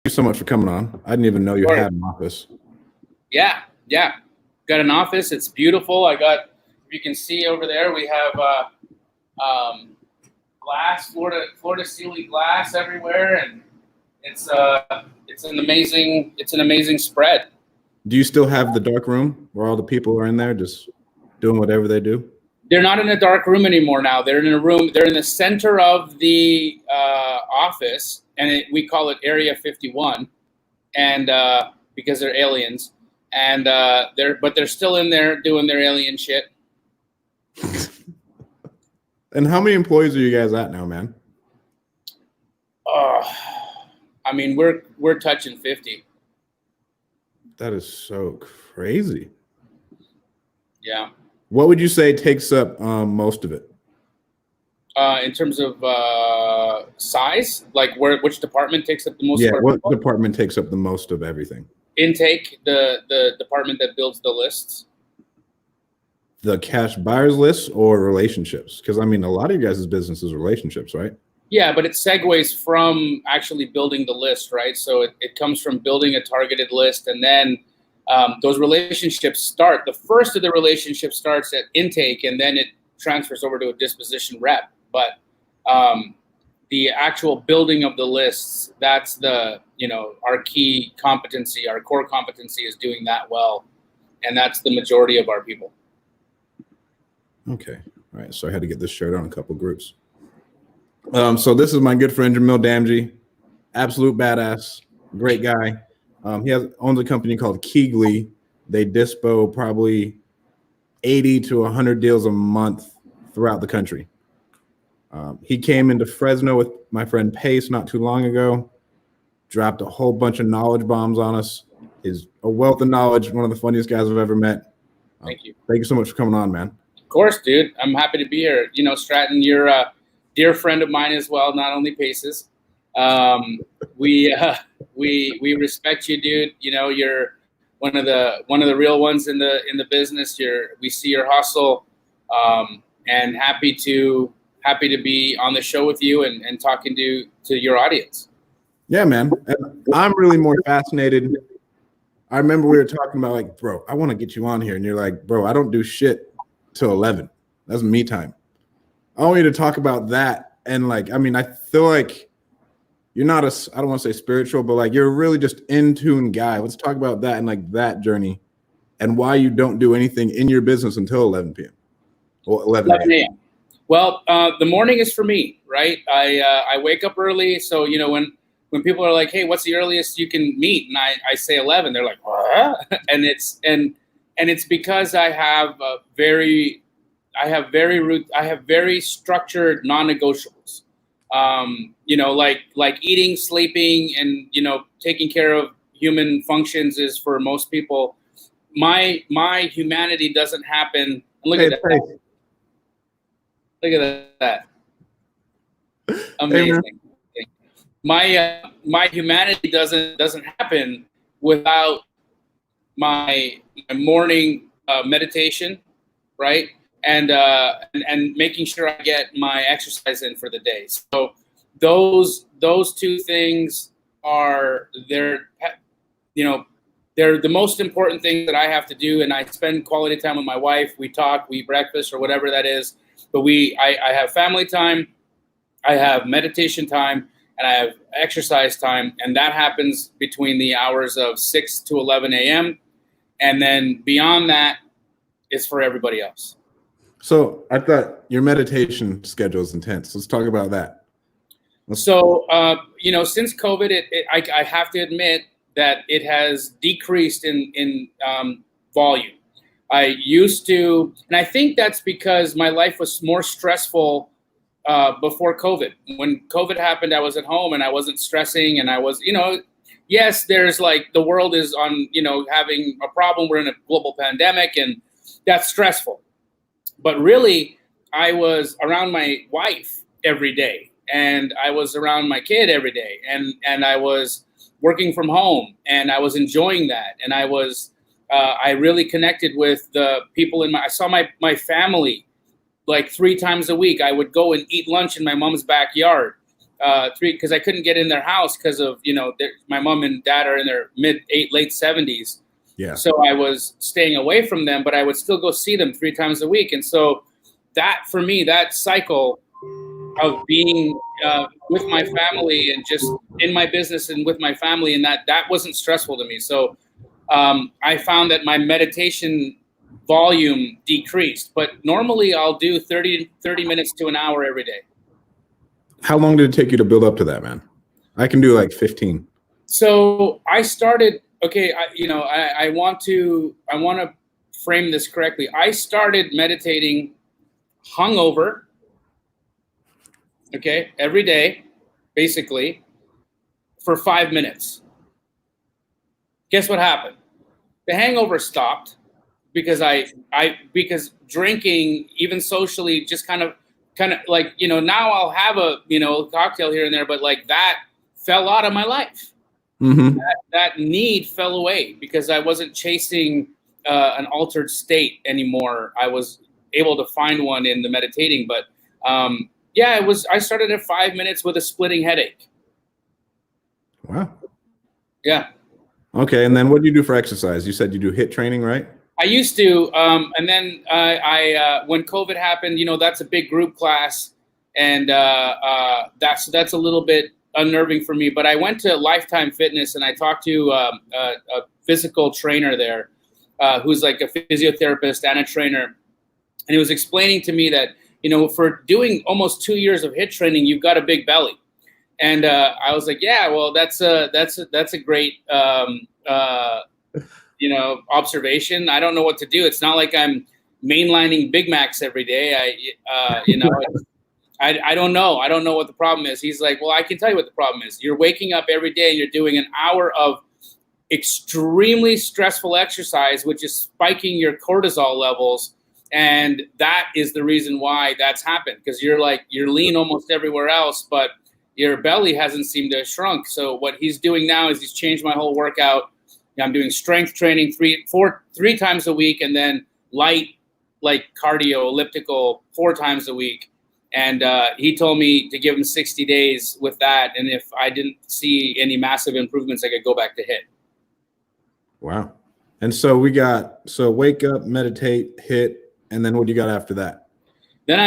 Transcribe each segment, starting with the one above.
you so much for coming on. I didn't even know you had an office. Yeah. Got an office. It's beautiful. If you can see over there, we have glass, floor to ceiling glass everywhere, and it's an amazing spread. Do you still have the dark room where all the people are in there just doing whatever they do? They're not in a dark room anymore now. They're in a room. They're in the center of the office, and we call it Area 51, and because they're aliens, and they're still in there doing their alien shit. And how many employees are you guys at now, man? I mean, we're touching 50. That is so crazy. Yeah. What would you say takes up most of it? In terms of size, like which department takes up the most? Yeah, what department takes up the most of everything? Intake, the department that builds the lists. The cash buyers list or relationships? Because I mean, a lot of you guys' business is relationships, right? Yeah, but it segues from actually building the list, right? So it comes from building a targeted list, and then those relationships start. The first of the relationship starts at intake, and then it transfers over to a disposition rep. But the actual building of the lists, that's our key competency. Our core competency is doing that well, and that's the majority of our people. Okay. All right. So I had to get this shared on a couple groups. So this is my good friend Jamil Damji, absolute badass, great guy. He owns a company called Keegley. They dispo probably 80 to 100 deals a month throughout the country. He came into Fresno with my friend Pace not too long ago, dropped a whole bunch of knowledge bombs on us. He's a wealth of knowledge, one of the funniest guys I've ever met. Thank you. Thank you so much for coming on, man. Of course, dude. I'm happy to be here. You know, Stratton, you're a dear friend of mine as well, not only Pace's. We respect you, dude. You know, you're one of the real ones in the business. We see your hustle, and happy to be on the show with you and talking to your audience. Yeah, man. And I'm really more fascinated. I remember we were talking about like, bro, I want to get you on here, and you're like, bro, I don't do shit till 11. That's me time. I want you to talk about that. And like, I mean, I feel like you're not I don't want to say spiritual, but like you're really just in tune guy. Let's talk about that and like that journey and why you don't do anything in your business until 11 p.m. or 11 a.m. Well, the morning is for me, right? I wake up early. So, you know, when people are like, hey, what's the earliest you can meet? And I say 11, they're like, what? And it's because I have very structured non-negotiables. You know, like eating, sleeping, and, you know, taking care of human functions is for most people. My humanity doesn't happen. Look at that. Look at that. Amazing. Hey, my humanity doesn't happen without my morning meditation, right? And making sure I get my exercise in for the day. So those two things they're the most important thing that I have to do. And I spend quality time with my wife. We talk, we eat breakfast or whatever that is. But I have family time, I have meditation time, and I have exercise time. And that happens between the hours of 6 to 11 a.m. And then beyond that, it's for everybody else. So I thought your meditation schedule is intense. Let's talk about that. So, you know, since COVID, I have to admit that it has decreased in volume. I used to, and I think that's because my life was more stressful before COVID. When COVID happened, I was at home and I wasn't stressing, and I was, you know, yes, there's like the world is on, you know, having a problem. We're in a global pandemic, and that's stressful. But really, I was around my wife every day, and I was around my kid every day, and I was working from home, and I was enjoying that, and I really connected with the people I saw my family like 3 times a week. I would go and eat lunch in my mom's backyard. because I couldn't get in their house because of, my mom and dad are in their late 70s. Yeah. So I was staying away from them, but I would still go see them 3 times a week. And so that, for me, that cycle of being with my family and just in my business and with my family, and that wasn't stressful to me. So I found that my meditation volume decreased, but normally I'll do 30 minutes to an hour every day. How long did it take you to build up to that, man? I can do like 15. So I started, I want to frame this correctly. I started meditating hungover, every day, basically, for 5 minutes. Guess what happened? The hangover stopped because because drinking, even socially, just kind of like, now I'll have a, cocktail here and there, but like that fell out of my life. Mm-hmm. That need fell away because I wasn't chasing an altered state anymore. I was able to find one in the meditating, but I started at 5 minutes with a splitting headache. Wow. Yeah. Okay. And then what do you do for exercise? You said you do HIIT training, right? I used to. And then when COVID happened, that's a big group class. And that's a little bit unnerving for me. But I went to Lifetime Fitness and I talked to a physical trainer there who's like a physiotherapist and a trainer. And he was explaining to me that, for doing almost 2 years of HIIT training, you've got a big belly. And I was like, yeah, well, that's a great, observation. I don't know what to do. It's not like I'm mainlining Big Macs every day. I don't know. I don't know what the problem is. He's like, well, I can tell you what the problem is. You're waking up every day and you're doing an hour of extremely stressful exercise, which is spiking your cortisol levels. And that is the reason why that's happened. Because you're lean almost everywhere else, but your belly hasn't seemed to have shrunk. So what he's doing now is he's changed my whole workout. I'm doing strength training three times a week, and then light, like cardio, elliptical 4 times a week. And he told me to give him 60 days with that. And if I didn't see any massive improvements, I could go back to HIIT. Wow. And so wake up, meditate, HIIT, and then what do you got after that? Then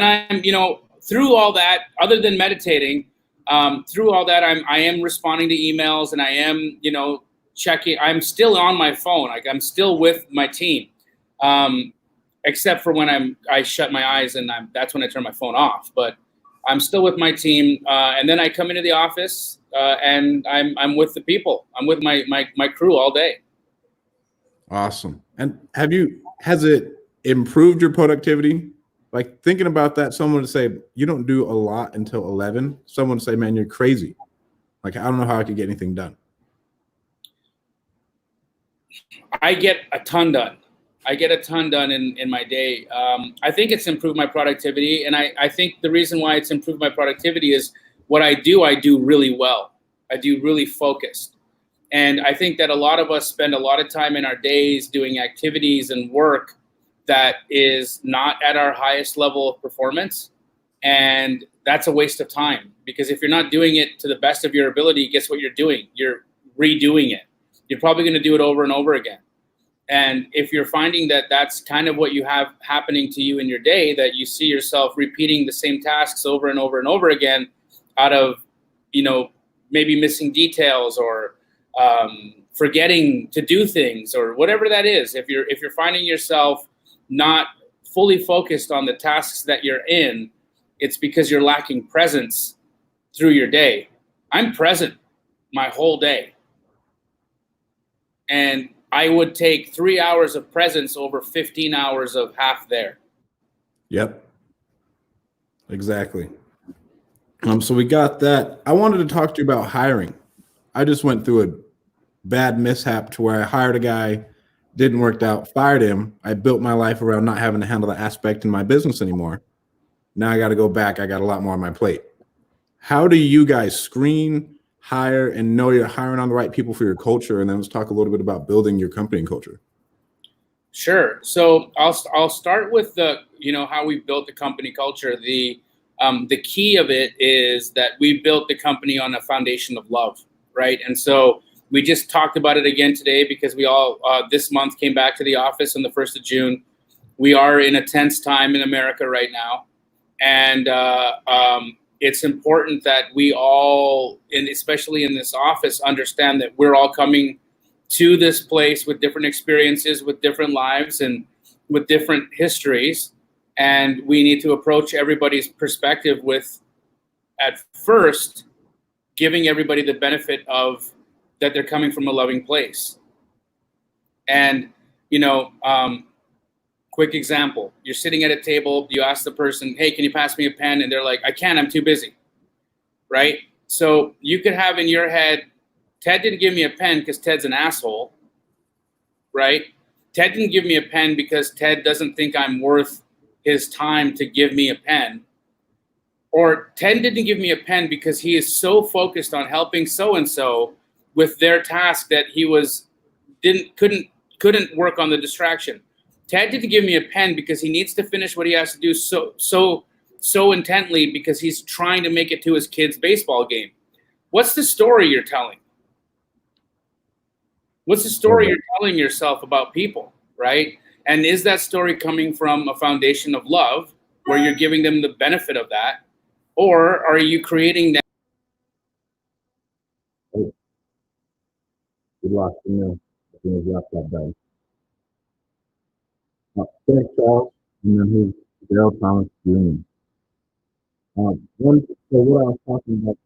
I'm, through all that, other than meditating, through all that, I am responding to emails and I am, checking. I'm still on my phone. Like I'm still with my team, except for when I shut my eyes and that's when I turn my phone off. But I'm still with my team, and then I come into the office and I'm with the people. I'm with my crew all day. Awesome. And has it improved your productivity? Like thinking about that, someone would say you don't do a lot until 11. Someone would say, man, you're crazy. Like I don't know how I could get anything done. I get a ton done. In my day. I think it's improved my productivity. And I think the reason why it's improved my productivity is what I do really well. I do really focused. And I think that a lot of us spend a lot of time in our days doing activities and work that is not at our highest level of performance. And that's a waste of time, because if you're not doing it to the best of your ability, guess what you're doing? You're redoing it. You're probably going to do it over and over again. And if you're finding that that's kind of what you have happening to you in your day, that you see yourself repeating the same tasks over and over and over again out of, maybe missing details or forgetting to do things or whatever that is, if you're finding yourself not fully focused on the tasks that you're in, it's because you're lacking presence through your day. I'm present my whole day. And I would take 3 hours of presence over 15 hours of half there. Yep. Exactly. So we got that. I wanted to talk to you about hiring. I just went through a bad mishap to where I hired a guy, didn't work out, fired him. I built my life around not having to handle the aspect in my business anymore. Now I got to go back. I got a lot more on my plate. How do you guys screen, hire, and know you're hiring on the right people for your culture? And then let's talk a little bit about building your company and culture. Sure. So I'll start with how we built the company culture. the key of it is that we built the company on a foundation of love, right? And so we just talked about it again today because we all this month came back to the office on the 1st of June. We are in a tense time in America right now, and it's important that we all, and especially in this office, understand that we're all coming to this place with different experiences, with different lives, and with different histories. And we need to approach everybody's perspective with, at first, giving everybody the benefit of that they're coming from a loving place. And, quick example, you're sitting at a table, you ask the person, hey, can you pass me a pen? And they're like, I can't, I'm too busy, right? So you could have in your head, Ted didn't give me a pen because Ted's an asshole, right? Ted didn't give me a pen because Ted doesn't think I'm worth his time to give me a pen. Or Ted didn't give me a pen because he is so focused on helping so-and-so with their task that he couldn't work on the distraction. Ted didn't give me a pen because he needs to finish what he has to do so intently because he's trying to make it to his kid's baseball game. What's the story you're telling? What's the story you're telling yourself about people, right? And is that story coming from a foundation of love where you're giving them the benefit of that? Or are you creating that? We lost Jamil. I think we lost that guy. Thanks, Charles. And then who's Daryl Thomas Jr. So what I was talking about.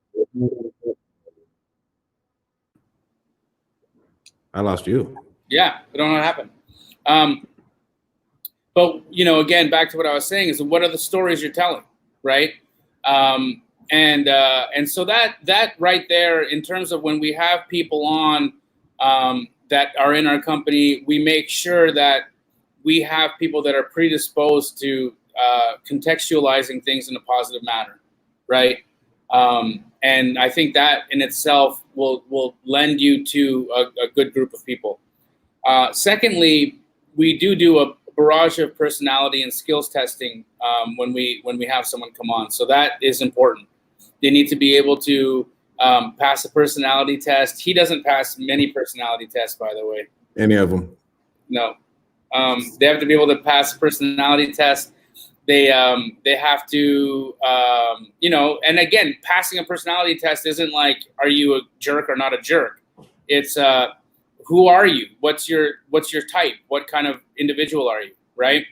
I lost you. Yeah, I don't know what happened. But again, back to what I was saying is, what are the stories you're telling, right? And so that right there, in terms of when we have people on that are in our company, we make sure that we have people that are predisposed to contextualizing things in a positive manner, right? And I think that in itself will lend you to a good group of people. Secondly, we do a barrage of personality and skills testing when we have someone come on. So that is important. They need to be able to pass a personality test. He doesn't pass many personality tests, by the way. Any of them? No. They have to be able to pass a personality test. They have to, and again, passing a personality test isn't like, are you a jerk or not a jerk? It's who are you? What's your type? What kind of individual are you, right?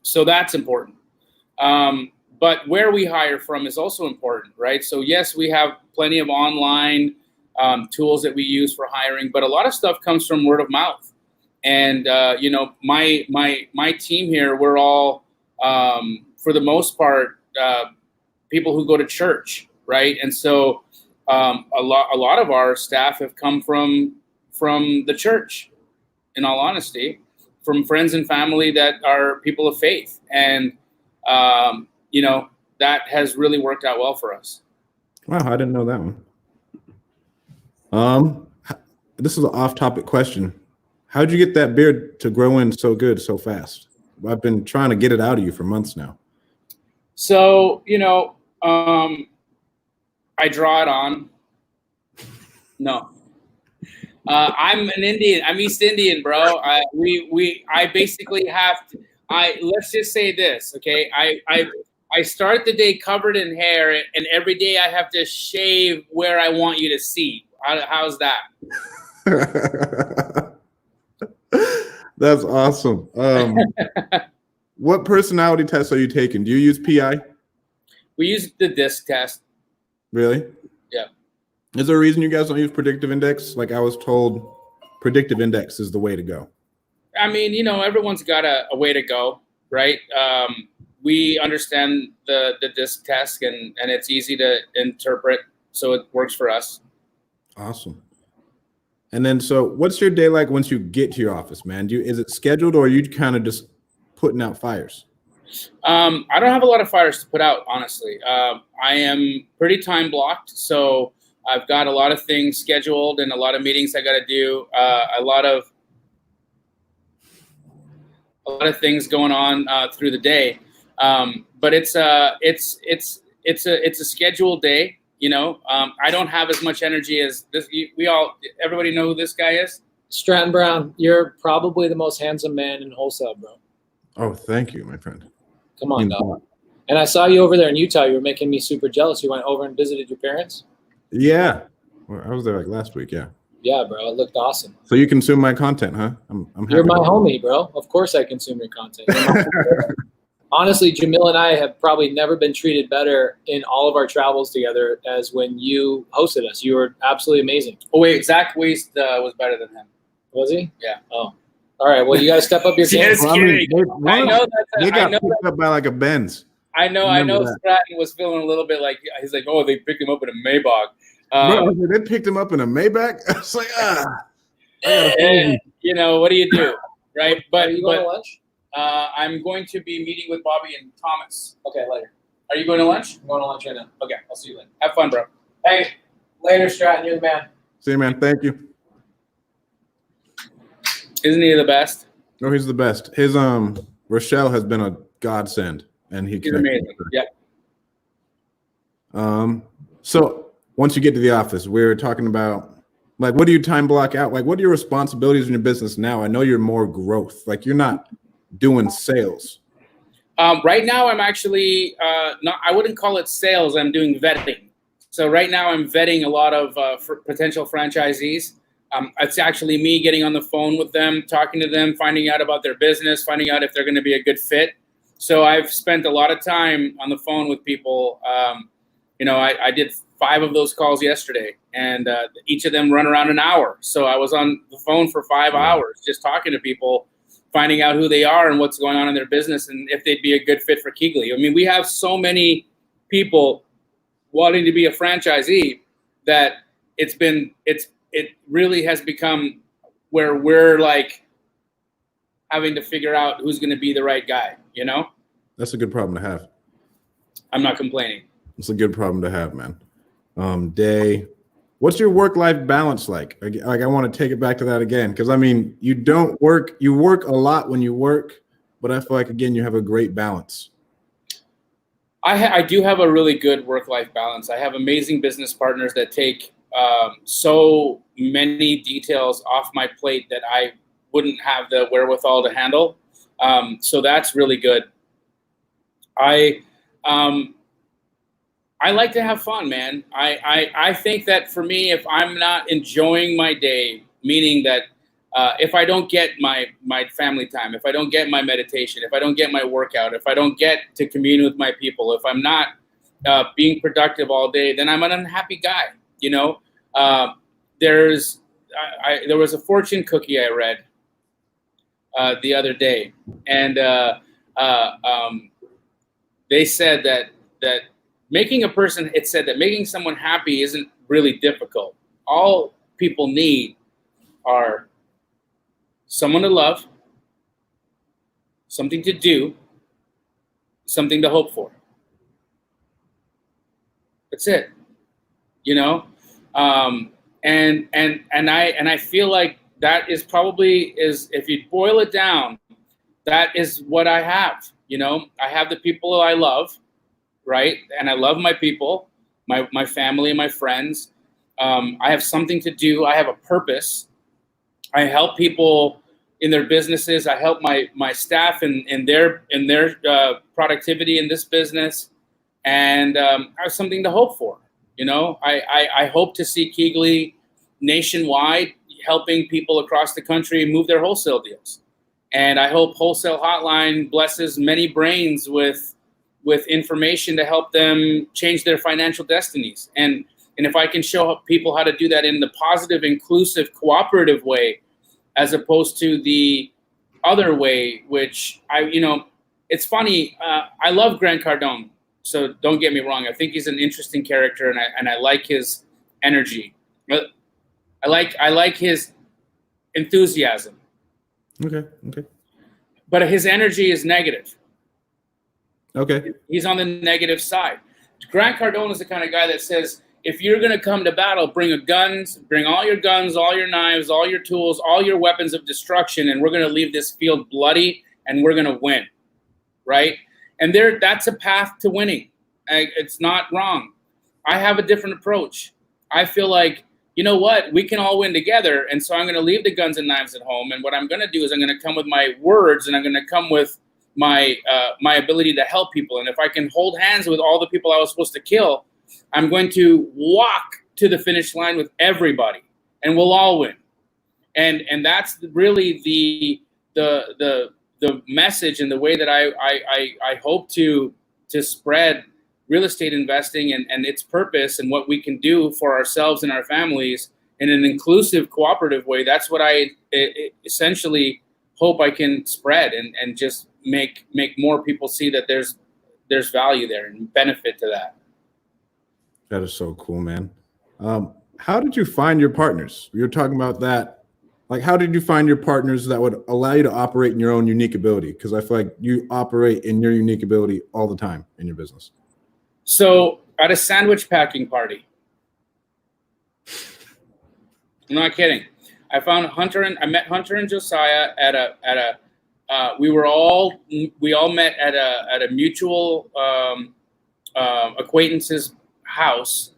So that's important. But where we hire from is also important, right? So yes, we have plenty of online tools that we use for hiring, but a lot of stuff comes from word of mouth. And my team here, we're all for the most part people who go to church, right? And so a lot of our staff have come from the church, in all honesty, from friends and family that are people of faith. And, that has really worked out well for us. Wow, I didn't know that one. This is an off-topic question. How'd you get that beard to grow in so good, so fast? I've been trying to get it out of you for months now. So, I draw it on. No. I'm an Indian. I'm East Indian, bro. I basically have to. Let's just say this, okay? I start the day covered in hair, and every day I have to shave where I want you to see. How's that? That's awesome. What personality tests are you taking? Do you use PI? We use the DISC test. Really? Yeah. Is there a reason you guys don't use predictive index? Like I was told, predictive index is the way to go. I mean, everyone's got a way to go, right? We understand the DISC test, and it's easy to interpret, so it works for us. Awesome. And then, so what's your day like once you get to your office, man? Is it scheduled, or are you kind of just putting out fires? I don't have a lot of fires to put out, honestly. I am pretty time blocked, so I've got a lot of things scheduled and a lot of meetings I got to do. A lot of things going on through the day. but it's a scheduled day. You know, I don't have as much energy as this. Everybody know who this guy is? Stratton Brown, you're probably the most handsome man in wholesale, bro. Oh, thank you, my friend. Come on, dog. And I saw you over there in Utah. You were making me super jealous. You went over and visited your parents? Yeah. Well, I was there like last week, yeah. Yeah, bro. It looked awesome. So you consume my content, huh? I'm You're my homie, bro. Of course I consume your content. Honestly, Jamil and I have probably never been treated better in all of our travels together as when you hosted us. You were absolutely amazing. Oh, wait, Zach Weist was better than him. Was he? Yeah. Oh. All right. Well, you got to step up your game. Just kidding. I know they got picked up by like a Benz. I know Stratton was feeling a little bit like, he's like, oh, they picked him up in a Maybach. Bro, they picked him up in a Maybach? I was like, you know, what do you do, right? But Are you going to lunch? I'm going to be meeting with Bobby and Thomas. Okay, later. Are you going to lunch? I'm going to lunch right now. Okay, I'll see you later. Have fun, bro. Hey, later, Stratton. You're the man. See you, man. Thank you. Isn't he the best? No, he's the best. His Rochelle has been a godsend, and he's amazing. Yeah. So once you get to the office, we're talking about like, what do you time block out? Like, what are your responsibilities in your business now? I know you're more growth. Like, you're not doing sales. Right now, I'm actually not. I wouldn't call it sales. I'm doing vetting. So right now, I'm vetting a lot of potential franchisees. It's actually me getting on the phone with them, talking to them, finding out about their business, finding out if they're going to be a good fit. So I've spent a lot of time on the phone with people. You know, I did 5 of those calls yesterday, and each of them run around an hour. So I was on the phone for 5 hours just talking to people, finding out who they are and what's going on in their business and if they'd be a good fit for Keegley. I mean, we have so many people wanting to be a franchisee that it really has become where we're like having to figure out who's going to be the right guy, you know? That's a good problem to have. I'm not complaining. It's a good problem to have, man. Day, what's your work-life balance like? Like, I want to take it back to that again, because I mean, you work a lot when you work, but I feel like, again, you have a great balance. I do have a really good work-life balance. I have amazing business partners that take so many details off my plate that I wouldn't have the wherewithal to handle. So that's really good. I like to have fun, man. I think that for me, if I'm not enjoying my day, meaning that if I don't get my family time, if I don't get my meditation, if I don't get my workout, if I don't get to commune with my people, if I'm not being productive all day, then I'm an unhappy guy. You know, there was a fortune cookie I read the other day, and they said that it said that making someone happy isn't really difficult. All people need are someone to love, something to do, something to hope for. That's it. You know? And I feel like that is probably if you boil it down, that is what I have. You know, I have the people I love, right? And I love my people, my family, and my friends. I have something to do. I have a purpose. I help people in their businesses. I help my staff in their productivity in this business, and I have something to hope for. You know, I hope to see Keegley nationwide, helping people across the country move their wholesale deals. And I hope Wholesale Hotline blesses many brains with information to help them change their financial destinies. And if I can show people how to do that in the positive, inclusive, cooperative way, as opposed to the other way, which it's funny. I love Grant Cardone, so don't get me wrong. I think he's an interesting character, and I like his energy. I like his enthusiasm. Okay. But his energy is negative. Okay. He's on the negative side. Grant Cardone is the kind of guy that says, if you're going to come to battle, bring all your guns, all your knives, all your tools, all your weapons of destruction, and we're going to leave this field bloody, and we're going to win, right? And that's a path to winning. It's not wrong. I have a different approach. I feel like, you know what, we can all win together. And so I'm going to leave the guns and knives at home. And what I'm going to do is I'm going to come with my words, and I'm going to come with my ability to help people. And if I can hold hands with all the people I was supposed to kill, I'm going to walk to the finish line with everybody, and we'll all win. And that's really the message, and the way that I hope to spread real estate investing and its purpose, and what we can do for ourselves and our families in an inclusive, cooperative way. That's what I essentially hope I can spread, and just make more people see that there's value there and benefit to that. That is so cool, man. How did you find your partners? You were talking about that. Like, how did you find your partners that would allow you to operate in your own unique ability? Because I feel like you operate in your unique ability all the time in your business. So at a sandwich packing party, I'm not kidding. I met Hunter and Josiah we all met at a mutual acquaintance's house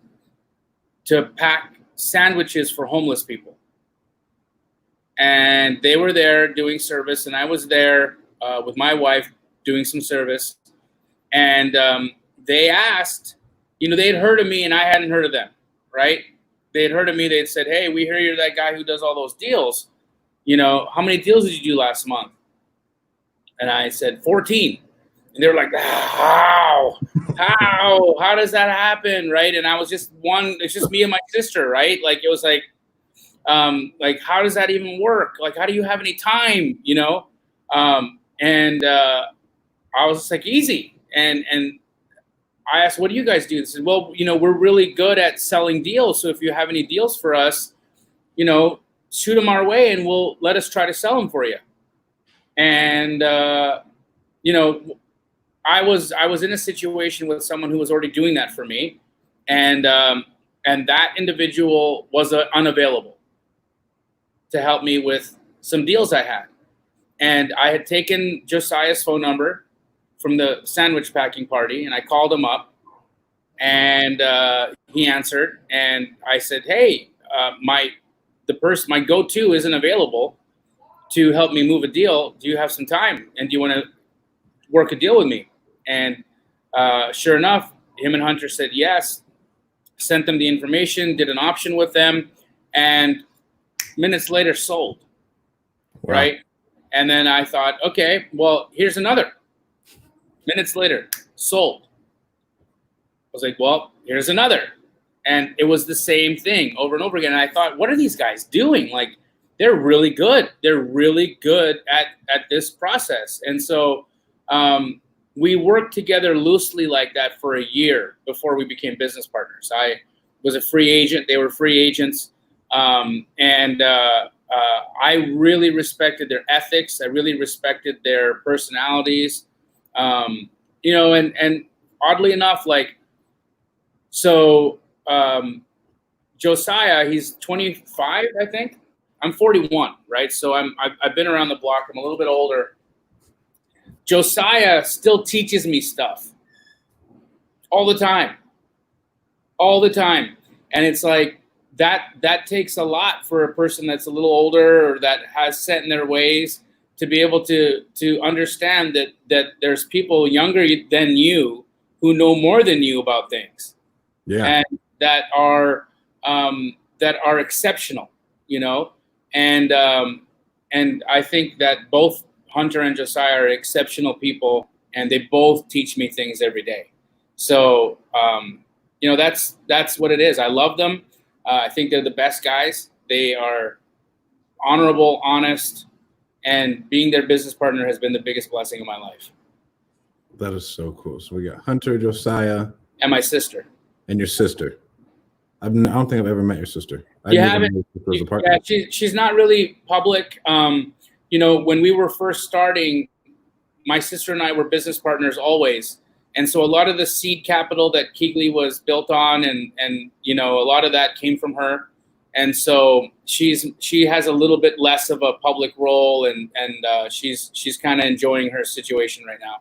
to pack sandwiches for homeless people. And they were there doing service, and I was there with my wife doing some service. And they asked, they had heard of me and I hadn't heard of them, right? They had heard of me. They had said, hey, we hear you're that guy who does all those deals. How many deals did you do last month? And I said, 14. And they were like, how does that happen, right? And I was it's just me and my sister, right? Like, it was like, how does that even work? Like, how do you have any time, And I was just like, easy. And I asked, what do you guys do? They said, well, we're really good at selling deals. So if you have any deals for us, shoot them our way, and we'll let us try to sell them for you. And, I was in a situation with someone who was already doing that for me. And that individual was unavailable to help me with some deals I had. And I had taken Josiah's phone number from the sandwich packing party, and I called him up, and he answered, and I said, hey, my go-to isn't available to help me move a deal. Do you have some time? And do you want to work a deal with me? And sure enough, him and Hunter said yes, sent them the information, did an option with them, and minutes later sold. Wow. Right? And then I thought, okay, well, here's another. Minutes later, sold. I was like, well, here's another. And it was the same thing over and over again. And I thought, what are these guys doing? Like, they're really good. They're really good at this process. And so we worked together loosely like that for a year before we became business partners. I was a free agent. They were free agents. I really respected their ethics. I really respected their personalities. And oddly enough, Josiah, he's 25, I think. I'm 41, right? So I've been around the block. I'm a little bit older. Josiah still teaches me stuff all the time. And it's like, that takes a lot for a person that's a little older or that has set in their ways to be able to understand that there's people younger than you who know more than you about things. Yeah. And that are exceptional, And I think that both Hunter and Josiah are exceptional people, and they both teach me things every day. So, that's what it is. I love them. I think they're the best guys. They are honorable, honest, and being their business partner has been the biggest blessing of my life. That is so cool. So we got Hunter, Josiah, and my sister. And your sister. I don't think I've ever met your sister. You haven't? Yeah, she's not really public. When we were first starting, my sister and I were business partners always. And so a lot of the seed capital that Keegley was built on and a lot of that came from her. And so she has a little bit less of a public role and she's kind of enjoying her situation right now.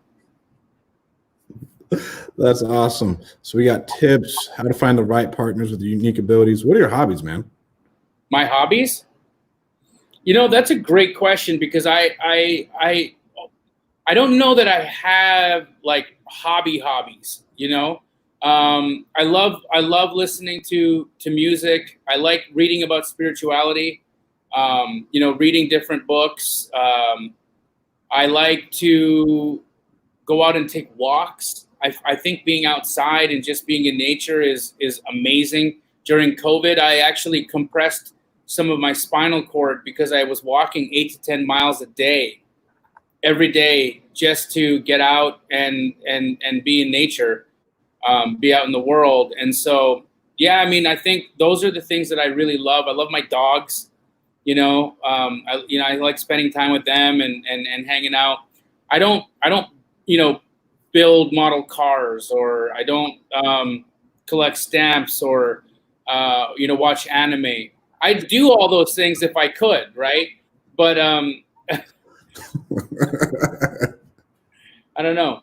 That's awesome. So we got tips, how to find the right partners with unique abilities. What are your hobbies, man? My hobbies? That's a great question because I don't know that I have like hobbies. I love listening to music. I like reading about spirituality. Reading different books. I like to go out and take walks. I think being outside and just being in nature is amazing. During COVID, I actually compressed some of my spinal cord because I was walking 8 to 10 miles a day, every day, just to get out and be in nature, be out in the world. And so, yeah, I think those are the things that I really love. I love my dogs. I like spending time with them and hanging out. I don't build model cars, or I don't collect stamps, or watch anime. I'd do all those things if I could, right? But I don't know.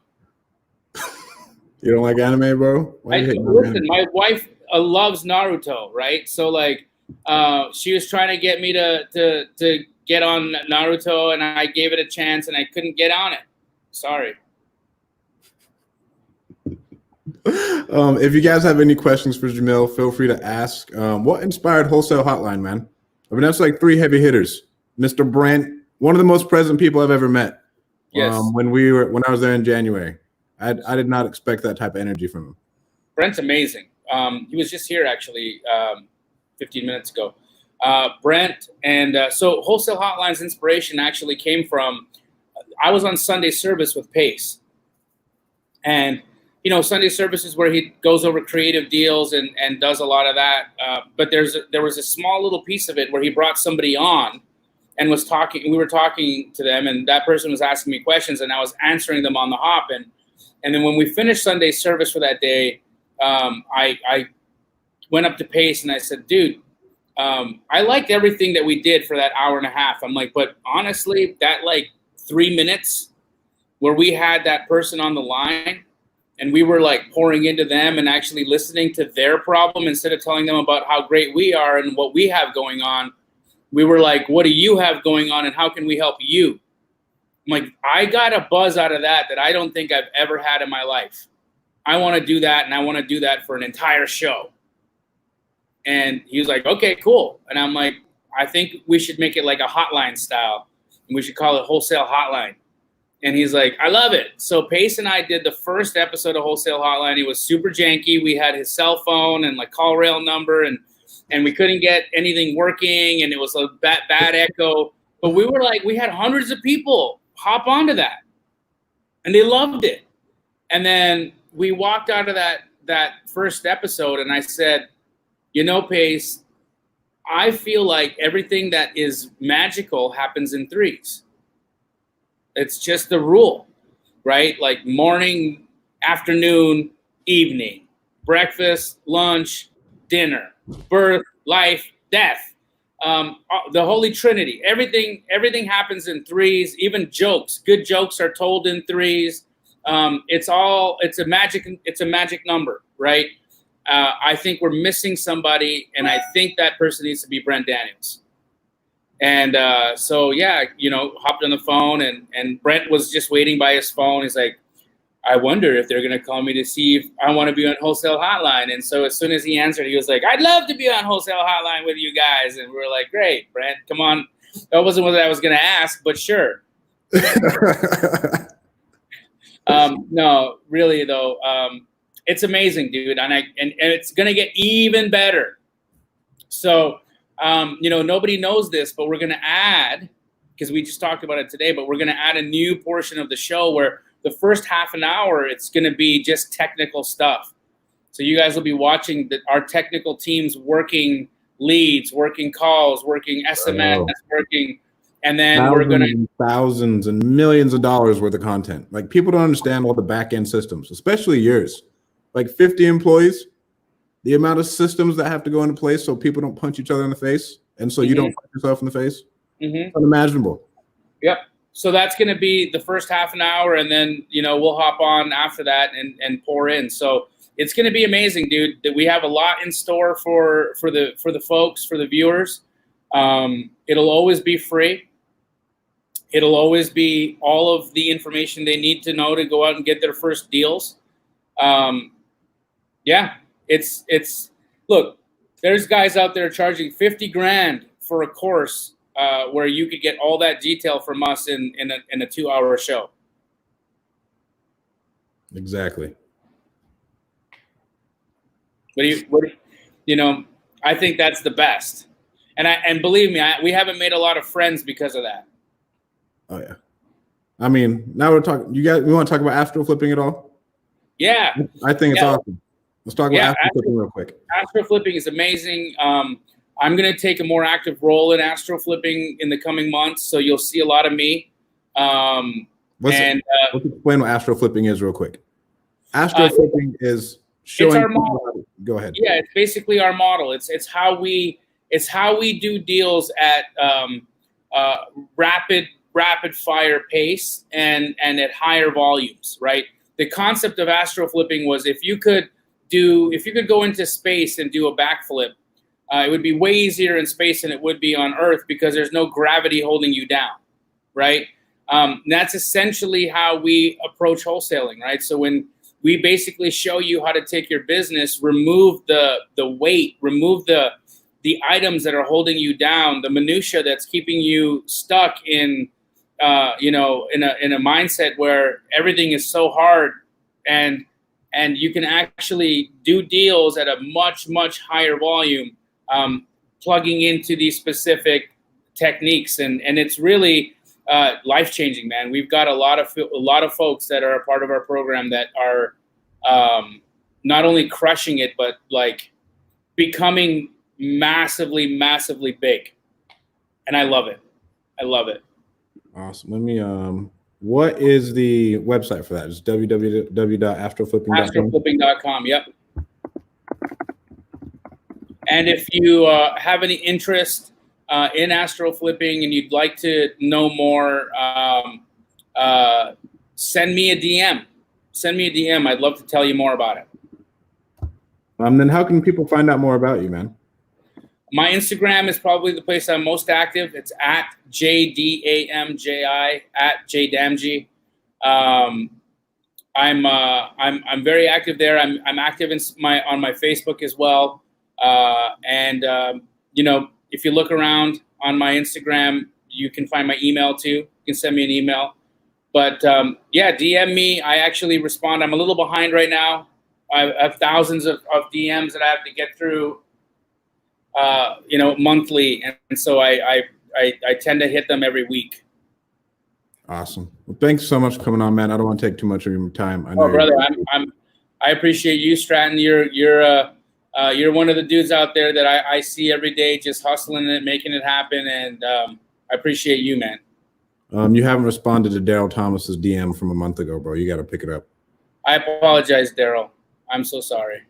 You don't like anime, bro? Listen, my wife loves Naruto, right? So like, she was trying to get me to get on Naruto, and I gave it a chance, and I couldn't get on it. Sorry. If you guys have any questions for Jamil, feel free to ask. What inspired Wholesale Hotline, man? That's like 3 heavy hitters. Mr. Brent, one of the most present people I've ever met. Yes. When I was there in January, I did not expect that type of energy from him. Brent's amazing. He was just here actually 15 minutes ago. Brent, and so Wholesale Hotline's inspiration actually came from, I was on Sunday service with Pace. And Sunday service is where he goes over creative deals and does a lot of that. But there was a small little piece of it where he brought somebody on and was talking. We were talking to them, and that person was asking me questions, and I was answering them on the hop. And then when we finished Sunday service for that day, I went up to Pace and I said, dude, I liked everything that we did for that hour and a half. I'm like, but honestly, that like 3 minutes where we had that person on the line, and we were like pouring into them and actually listening to their problem instead of telling them about how great we are and what we have going on. We were like, what do you have going on, and how can we help you? I'm like, I got a buzz out of that I don't think I've ever had in my life. I want to do that, and I want to do that for an entire show. And he was like, okay, cool. And I'm like, I think we should make it like a hotline style, and we should call it Wholesale Hotline. And he's like, I love it. So Pace and I did the first episode of Wholesale Hotline. It was super janky. We had his cell phone and like call rail number, and we couldn't get anything working, and it was a bad echo. But we were like, we had hundreds of people hop onto that, and they loved it. And then we walked out of that first episode, and I said, Pace, I feel like everything that is magical happens in threes. It's just the rule, right? Like morning, afternoon, evening, breakfast, lunch, dinner, birth, life, death, the Holy Trinity. Everything happens in threes. Even jokes, good jokes are told in threes. It's a magic number, right? I think we're missing somebody, and I think that person needs to be Brent Daniels. And so, yeah, hopped on the phone, and Brent was just waiting by his phone. He's like, I wonder if they're going to call me to see if I want to be on Wholesale Hotline. And so as soon as he answered, he was like, I'd love to be on Wholesale Hotline with you guys. And we were like, great, Brent, come on. That wasn't what I was going to ask, but sure. No, really, though. It's amazing, dude. And it's going to get even better. So, nobody knows this, but we're going to add, because we just talked about it today, but we're going to add a new portion of the show where the first half an hour, it's going to be just technical stuff. So you guys will be watching our technical teams working leads, working calls, working SMS, working, and then we're going to thousands and millions of dollars worth of content. Like, people don't understand all the back end systems, especially yours. Like 50 employees, the amount of systems that have to go into place so people don't punch each other in the face, and so you don't punch yourself in the face. It's unimaginable. Yep. So that's going to be the first half an hour, and then we'll hop on after that and pour in. So it's going to be amazing, dude. That we have a lot in store for the folks, for the viewers. It'll always be free. It'll always be all of the information they need to know to go out and get their first deals. Yeah, it's look. There's guys out there charging $50,000 for a course where you could get all that detail from us in a 2-hour show. Exactly. I think that's the best. And believe me, we haven't made a lot of friends because of that. Oh yeah. I mean, now we're talking. We want to talk about astro flipping at all? Yeah. I think it's awesome. Let's talk about astro flipping real quick. Astro flipping is amazing. I'm going to take a more active role in astro flipping in the coming months, so you'll see a lot of me. Let's explain what astro flipping is real quick. Astro flipping is showing. It's our model. Go ahead. Yeah, it's basically our model. It's how we do deals at rapid fire pace and at higher volumes, right? The concept of astro flipping was if you could go into space and do a backflip, it would be way easier in space than it would be on Earth because there's no gravity holding you down, right? That's essentially how we approach wholesaling, right? So when we basically show you how to take your business, remove the weight, remove the items that are holding you down, the minutia that's keeping you stuck in a mindset where everything is so hard, and you can actually do deals at a much, much higher volume, plugging into these specific techniques, and it's really life-changing, man. We've got a lot of folks that are a part of our program that are not only crushing it, but like becoming massively, massively big, and I love it. I love it. Awesome. Let me. What is the website for that? It's www.astroflipping.com. Astroflipping.com. Yep. And if you have any interest in astro flipping and you'd like to know more, send me a DM. Send me a DM. I'd love to tell you more about it. Then how can people find out more about you, man? My Instagram is probably the place I'm most active. It's at JDAMJI, at JDamji. I'm very active there. I'm active on my Facebook as well. If you look around on my Instagram, you can find my email too. You can send me an email. But DM me. I actually respond. I'm a little behind right now. I have thousands of DMs that I have to get through, monthly, and so I tend to hit them every week. Awesome. Well, thanks so much for coming on, man. I don't want to take too much of your time. I know brother, I appreciate you, Stratton. You're one of the dudes out there that I see every day, just hustling it, making it happen, and I appreciate you, man. You haven't responded to Daryl Thomas's DM from a month ago, bro. You got to pick it up. I apologize, Daryl. I'm so sorry.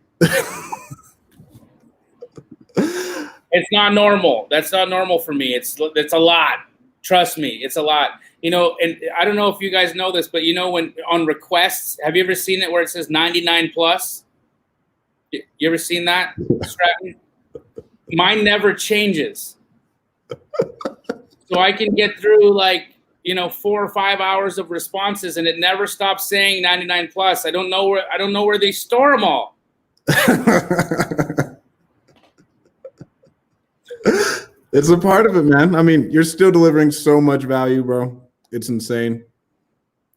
It's not normal. That's not normal for me. It's a lot. Trust me, it's a lot. And I don't know if you guys know this, but when on requests, have you ever seen it where it says 99 plus? You ever seen that, Stratton? Mine never changes. So I can get through 4 or 5 hours of responses, and it never stops saying 99 plus. I don't know where they store them all. It's a part of it, man. I mean, you're still delivering so much value, bro. It's insane.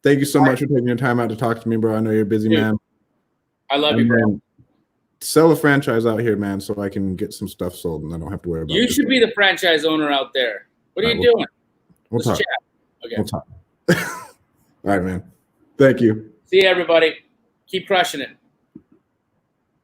Thank you so much for taking your time out to talk to me, bro. I know you're a busy man. I love you, bro. Sell a franchise out here, man, so I can get some stuff sold and I don't have to worry about it. You should be the franchise owner out there. What are you doing? We'll talk. Chat. Okay. We'll talk. All right, man. Thank you. See you, everybody. Keep crushing it.